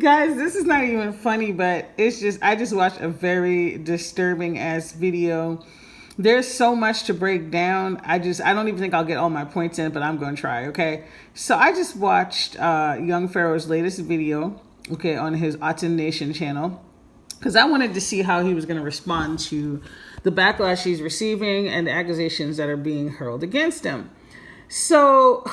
Guys, this is not even funny, but it's just, I just watched a very disturbing ass video. There's so much to break down. I don't even think I'll get all my points in, but I'm going to try, okay? So I just watched young Pharaoh's latest video, okay, on his Autumn Nation channel, because I wanted to see how he was going to respond to the backlash he's receiving and the accusations that are being hurled against him. So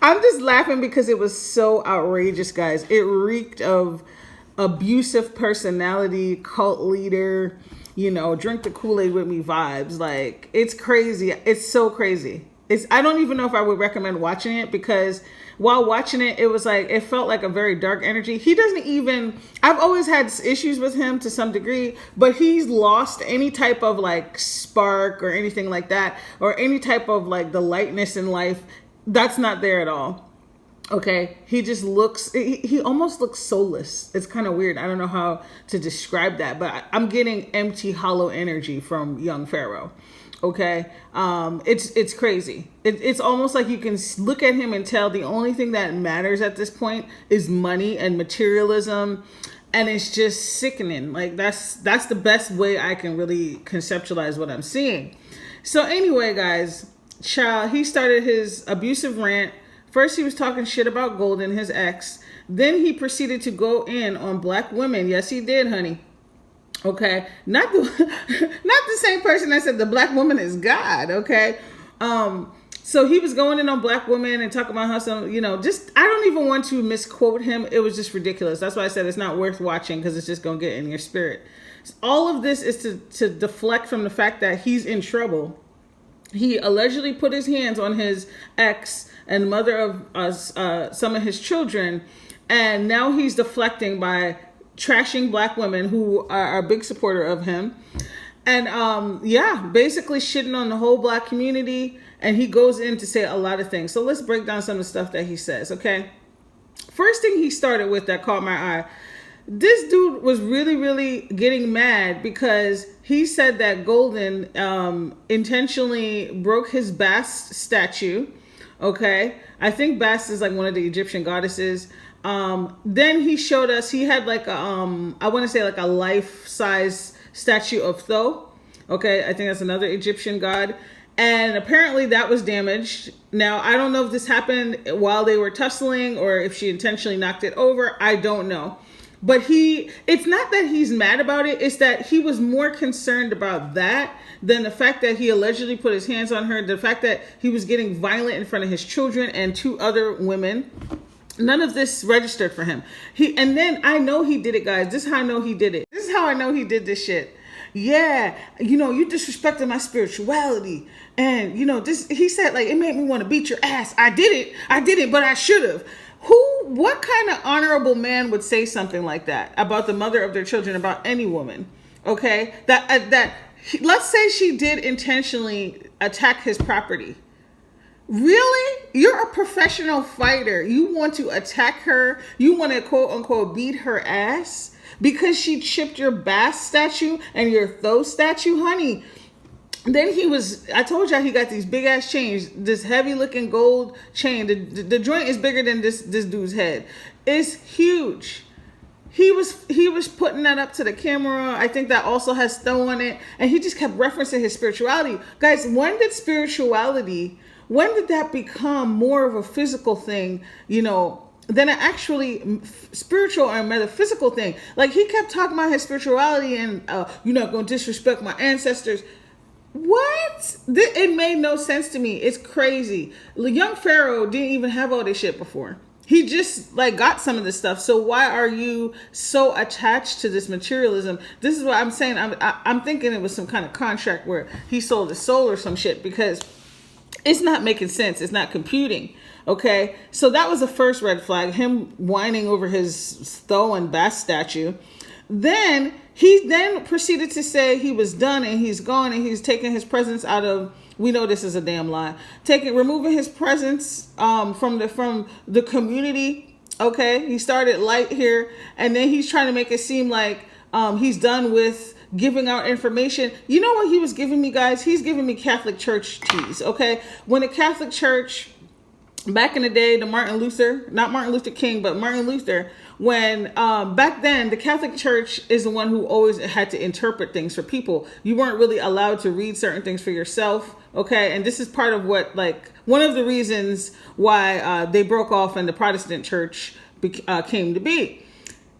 I'm just laughing because it was so outrageous, guys. It reeked of abusive personality, cult leader, drink the Kool-Aid with me vibes. Like, it's crazy. It's so crazy. I don't even know if I would recommend watching it, because while watching it, it felt like a very dark energy. He doesn't even, I've always had issues with him to some degree, but he's lost any type of like spark or anything like that, or any type of like the lightness in life. That's not there at all. Okay. He just looks, he almost looks soulless. It's kind of weird. I don't know how to describe that, but I'm getting empty, hollow energy from young Pharaoh. Okay. It's crazy. It's almost like you can look at him and tell the only thing that matters at this point is money and materialism. And it's just sickening. Like, that's the best way I can really conceptualize what I'm seeing. So anyway, guys, he started his abusive rant. First, he was talking shit about Golden, his ex. Then he proceeded to go in on black women. Yes, he did, honey. Okay, not the same person that said the black woman is God. Okay, so he was going in on black women and talking about how some, just, I don't even want to misquote him. It was just ridiculous. That's why I said it's not worth watching, because it's just gonna get in your spirit. All of this is to deflect from the fact that he's in trouble. He allegedly put his hands on his ex and mother of some of his children, and now he's deflecting by trashing black women who are a big supporter of him, and basically shitting on the whole black community. And he goes in to say a lot of things. So let's break down some of the stuff that he says. Okay, first thing he started with that caught my eye. This dude was really, really getting mad because he said that Golden intentionally broke his Bast statue. Okay, I think Bast is like one of the Egyptian goddesses. Then he showed us, he had like a, I want to say like a life-size statue of Thoth. Okay, I think that's another Egyptian god. And apparently that was damaged. Now, I don't know if this happened while they were tussling or if she intentionally knocked it over. I don't know. But it's not that he's mad about it. It's that he was more concerned about that than the fact that he allegedly put his hands on her. The fact that he was getting violent in front of his children and 2 other women. None of this registered for him. And then I know he did it, guys. This is how I know he did it. This is how I know he did this shit. Yeah, you disrespected my spirituality. And, he said, like, it made me want to beat your ass. I did it, but I should have. What kind of honorable man would say something like that about the mother of their children, about any woman? Okay, let's say she did intentionally attack his property. Really? You're a professional fighter. You want to attack her? You want to quote unquote beat her ass because she chipped your Bast statue and your Thoth statue, honey? Then I told y'all he got these big ass chains, this heavy looking gold chain. The joint is bigger than this dude's head. It's huge. He was putting that up to the camera. I think that also has Thoth on it. And he just kept referencing his spirituality. Guys, when did that become more of a physical thing, than an actually spiritual or metaphysical thing? Like, he kept talking about his spirituality and you're not going to disrespect my ancestors. What? It made no sense to me. It's crazy. Young Pharaoh didn't even have all this shit before. He just like got some of this stuff. So why are you so attached to this materialism? This is what I'm saying. I'm thinking it was some kind of contract where he sold his soul or some shit, because it's not making sense. It's not computing. Okay. So that was the first red flag, him whining over his Thoth and Bast statue. Then he proceeded to say he was done and he's gone and he's taking his presence out of, we know this is a damn lie, removing his presence from the community. Okay, he started light here, and then he's trying to make it seem like he's done with giving out information. You know what he was giving me, guys? He's giving me Catholic Church teas. Okay, when a Catholic Church back in the day, not Martin Luther King, but Martin Luther, when back then the Catholic Church is the one who always had to interpret things for people. You weren't really allowed to read certain things for yourself. Okay. And this is part of what, like, one of the reasons why they broke off and the Protestant church came to be.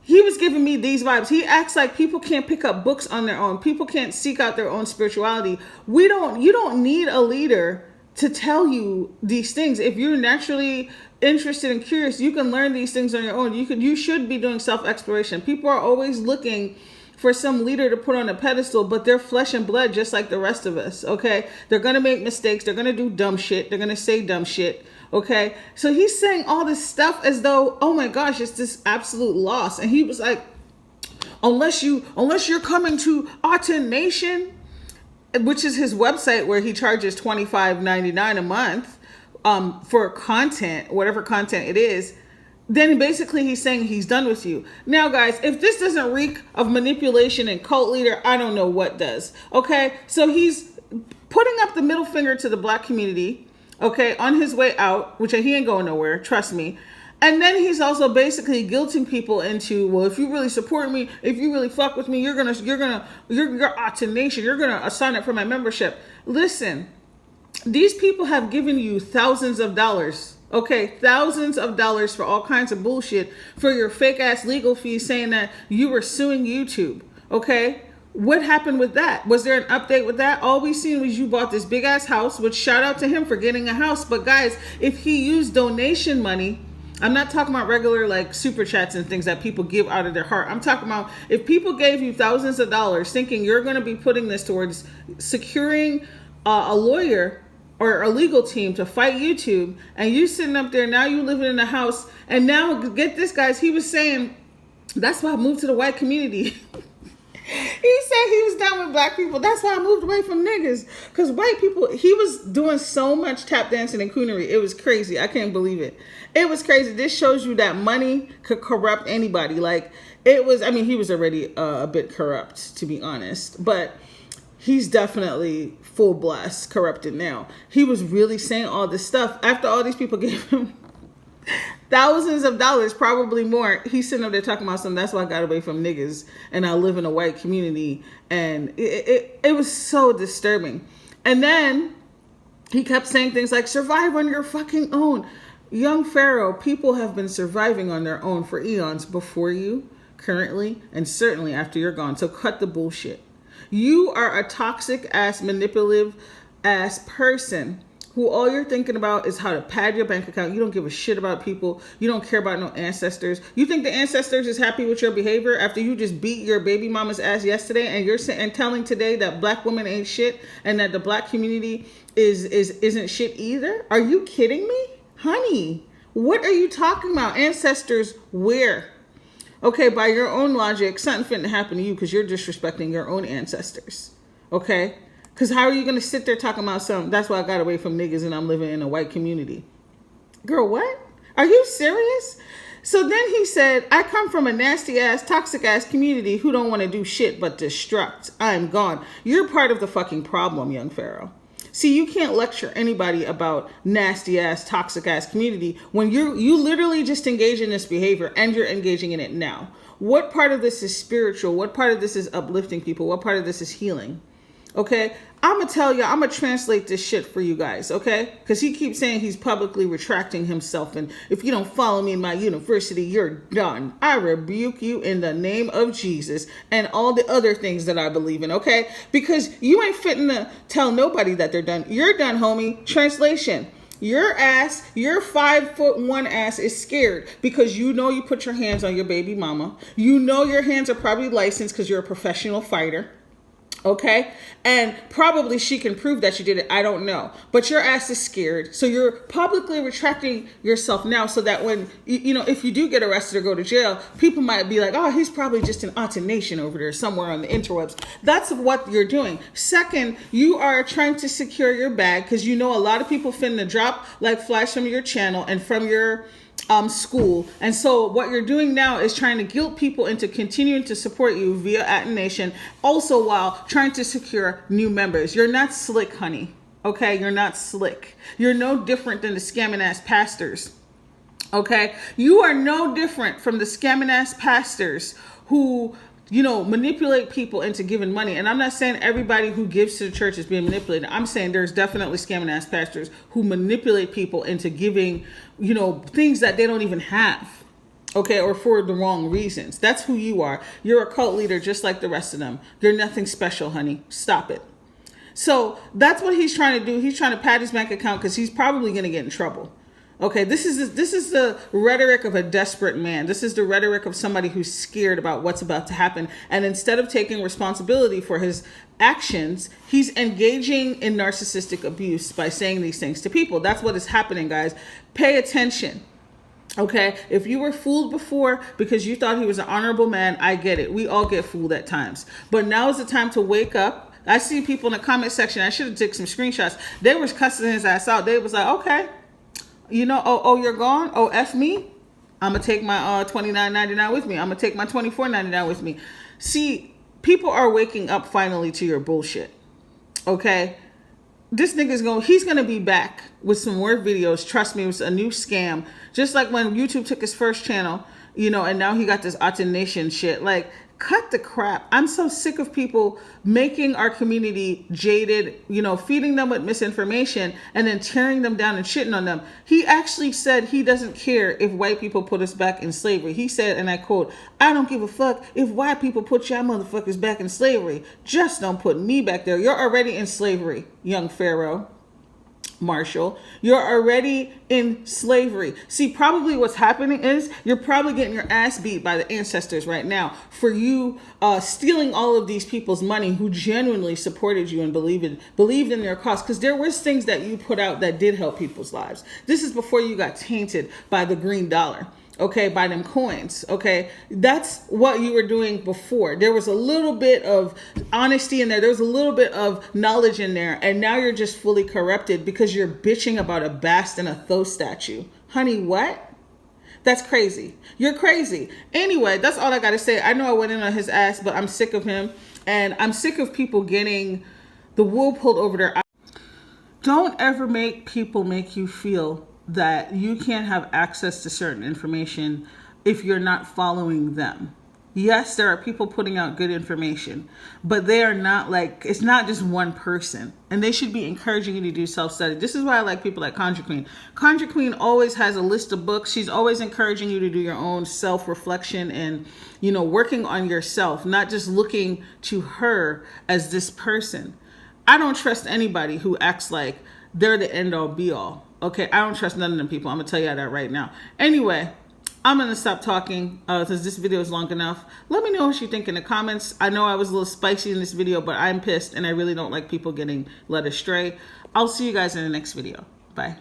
He was giving me these vibes. He acts like people can't pick up books on their own. People can't seek out their own spirituality. You don't need a leader to tell you these things. If you're naturally interested and curious, you can learn these things on your own. You should be doing self-exploration. People are always looking for some leader to put on a pedestal, but they're flesh and blood just like the rest of us, okay? They're going to make mistakes. They're going to do dumb shit. They're going to say dumb shit, okay? So he's saying all this stuff as though, oh my gosh, it's this absolute loss. And he was like, unless you're coming to Autumn Nation, which is his website where he charges $25.99 a month for content, whatever content it is, then basically he's saying he's done with you. Now, guys, if this doesn't reek of manipulation and cult leader, I don't know what does. Okay, so he's putting up the middle finger to the black community, okay, on his way out, which he ain't going nowhere, trust me. And then he's also basically guilting people into, well, if you really support me, if you really fuck with me, you're Autumn Nation, you're gonna sign up for my membership. Listen, these people have given you thousands of dollars. Okay, thousands of dollars for all kinds of bullshit for your fake ass legal fees saying that you were suing YouTube. Okay, what happened with that? Was there an update with that? All we seen was you bought this big ass house, which shout out to him for getting a house. But guys, if he used donation money, I'm not talking about regular like super chats and things that people give out of their heart. I'm talking about if people gave you thousands of dollars thinking you're going to be putting this towards securing a lawyer or a legal team to fight YouTube, and you sitting up there, now you living in a house, and now get this, guys, he was saying, that's why I moved to the white community. He said he was down with black people. That's why I moved away from niggas. Because white people, he was doing so much tap dancing and coonery. It was crazy. I can't believe it. It was crazy. This shows you that money could corrupt anybody. Like, it was, I mean, he was already a bit corrupt, to be honest. But he's definitely full blast corrupted now. He was really saying all this stuff after all these people gave him thousands of dollars, probably more. He's sitting up there talking about something. That's why I got away from niggas and I live in a white community. And it was so disturbing. And then he kept saying things like, survive on your fucking own. Young Pharaoh, people have been surviving on their own for eons before you, currently, and certainly after you're gone. So cut the bullshit. You are a toxic ass, manipulative ass person who all you're thinking about is how to pad your bank account. You don't give a shit about people. You don't care about no ancestors. You think the ancestors is happy with your behavior after you just beat your baby mama's ass yesterday, and you're telling today that black women ain't shit and that the black community isn't shit either? Are you kidding me? Honey, what are you talking about? Ancestors where? Okay, by your own logic, something finna happen to you because you're disrespecting your own ancestors. Okay? Because how are you going to sit there talking about something? That's why I got away from niggas and I'm living in a white community. Girl, what? Are you serious? So then he said, I come from a nasty ass, toxic ass community who don't want to do shit but destruct. I'm gone. You're part of the fucking problem, young Pharaoh. See, you can't lecture anybody about nasty ass, toxic ass community when you literally just engage in this behavior and you're engaging in it now. What part of this is spiritual? What part of this is uplifting people? What part of this is healing? Okay, I'm going to tell you, I'm going to translate this shit for you guys, okay? Because he keeps saying he's publicly retracting himself. And if you don't follow me in my university, you're done. I rebuke you in the name of Jesus and all the other things that I believe in, okay? Because you ain't fitting to tell nobody that they're done. You're done, homie. Translation. Your ass, your 5'1" ass is scared because you know you put your hands on your baby mama. You know your hands are probably licensed because you're a professional fighter. Okay, and probably she can prove that you did it. I don't know, but your ass is scared, so you're publicly retracting yourself now, so that when you know if you do get arrested or go to jail, people might be like, "Oh, he's probably just an Autumn Nation over there somewhere on the interwebs." That's what you're doing. Second, you are trying to secure your bag because you know a lot of people finna drop like flies from your channel and from your school, and so what you're doing now is trying to guilt people into continuing to support you via Autumn Nation, also while trying to secure new members. You're not slick, honey. Okay, you're not slick. You're no different than the scamming ass pastors. Okay, you are no different from the scamming ass pastors who, manipulate people into giving money. And I'm not saying everybody who gives to the church is being manipulated. I'm saying there's definitely scamming ass pastors who manipulate people into giving, things that they don't even have. Okay, or for the wrong reasons. That's who you are. You're a cult leader just like the rest of them. You're nothing special, honey. Stop it. So that's what he's trying to do. He's trying to pad his bank account because he's probably going to get in trouble. Okay, this is the rhetoric of a desperate man. This is the rhetoric of somebody who's scared about what's about to happen. And instead of taking responsibility for his actions, he's engaging in narcissistic abuse by saying these things to people. That's what is happening, guys. Pay attention. Okay, if you were fooled before because you thought he was an honorable man, I get it. We all get fooled at times. But now is the time to wake up. I see people in the comment section. I should have taken some screenshots. They were cussing his ass out. They was like, okay, you're gone. Oh, F me. I'm going to take my $29.99 with me. I'm going to take my $24.99 with me. See, people are waking up finally to your bullshit. Okay. This nigga's he's going to be back with some more videos. Trust me, it was a new scam. Just like when YouTube took his first channel, and now he got this Aten Nation shit. Like, cut the crap. I'm so sick of people making our community jaded, feeding them with misinformation and then tearing them down and shitting on them. He actually said he doesn't care if white people put us back in slavery. He said, and I quote, "I don't give a fuck if white people put y'all motherfuckers back in slavery. Just don't put me back there. You're already in slavery, young Pharaoh. Marshall, you're already in slavery." See, probably what's happening is you're probably getting your ass beat by the ancestors right now for you stealing all of these people's money who genuinely supported you and believed in their cause, because there was things that you put out that did help people's lives. This is before you got tainted by the green dollar. Okay, by them coins. Okay, that's what you were doing before. There was a little bit of honesty in there. There was a little bit of knowledge in there. And now you're just fully corrupted because you're bitching about a Bast and a Thoth statue. Honey, what? That's crazy. You're crazy. Anyway, that's all I got to say. I know I went in on his ass, but I'm sick of him. And I'm sick of people getting the wool pulled over their eyes. Don't ever make people make you feel that you can't have access to certain information if you're not following them. Yes, there are people putting out good information, but they are not it's not just one person, and they should be encouraging you to do self-study. This is why I like people like Conjure Queen. Conjure Queen always has a list of books. She's always encouraging you to do your own self-reflection and, working on yourself, not just looking to her as this person. I don't trust anybody who acts like they're the end all be all. Okay, I don't trust none of them people. I'm going to tell you that right now. Anyway, I'm going to stop talking because this video is long enough. Let me know what you think in the comments. I know I was a little spicy in this video, but I'm pissed and I really don't like people getting led astray. I'll see you guys in the next video. Bye.